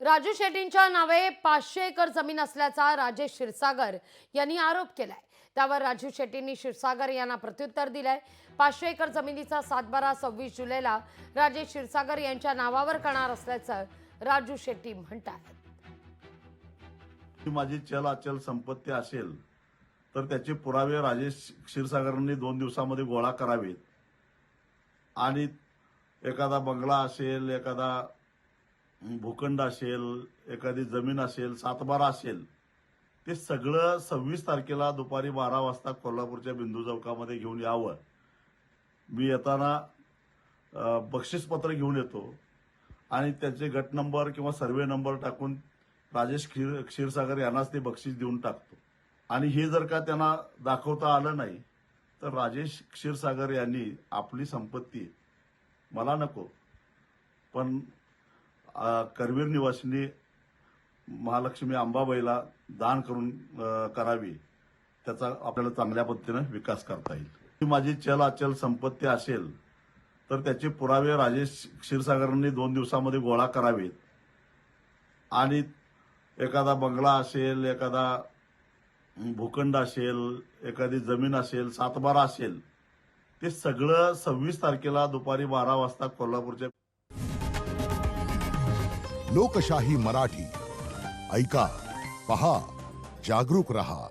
राजू शेट्टींच्या नावे 500 एकर जमीन असल्याचा राजेश क्षीरसागर यांनी आरोप केलाय। त्यावर राजू शेट्टींनी क्षीरसागर यांना प्रत्युत्तर दिलंय। 500 एकर जमिनीचा सातबारा 26 जुलैला राजेश क्षीरसागर यांच्या नावावर करणार असल्याचं राजू शेट्टी म्हणतात। माझी चल अचल संपत्ती असेल तर त्याचे पुरावे राजेश क्षीरसागरांनी 2 दिवसांमध्ये गोळा करावेत आणि एखादा बंगला असेल, एखादा भूखंड असेल, एखादी जमीन असेल, सातबारा असेल, ते सगळं 26 तारखेला दुपारी 12 वाजता कोल्हापूरच्या बिंदू चौकामध्ये घेऊन यावं। मी येताना बक्षीसपत्र घेऊन येतो आणि त्याचे गट नंबर किंवा सर्वे नंबर टाकून राजेश क्षीरसागर यांनाच ते बक्षीस देऊन टाकतो। आणि हे जर का त्यांना दाखवता आलं नाही तर राजेश क्षीरसागर यांनी आपली संपत्ती मला नको पण करवीर निवासिनी महालक्ष्मी अंबाबाईला दान करून करावी, त्याचा आपल्याला चांगल्या पद्धतीने विकास करता येईल। माझी चल अचल संपत्ती असेल तर त्याचे पुरावे राजेश क्षीरसागरांनी 2 दिवसांमध्ये गोळा करावेत आणि एखादा बंगला असेल, एखादा भूखंड असेल, एखादी जमीन असेल, सातबारा असेल, ते सगळं 26 तारखेला दुपारी 12 वाजता कोल्हापूरच्या लोकशाही मराठी ऐका, पहा, जागरूक रहा।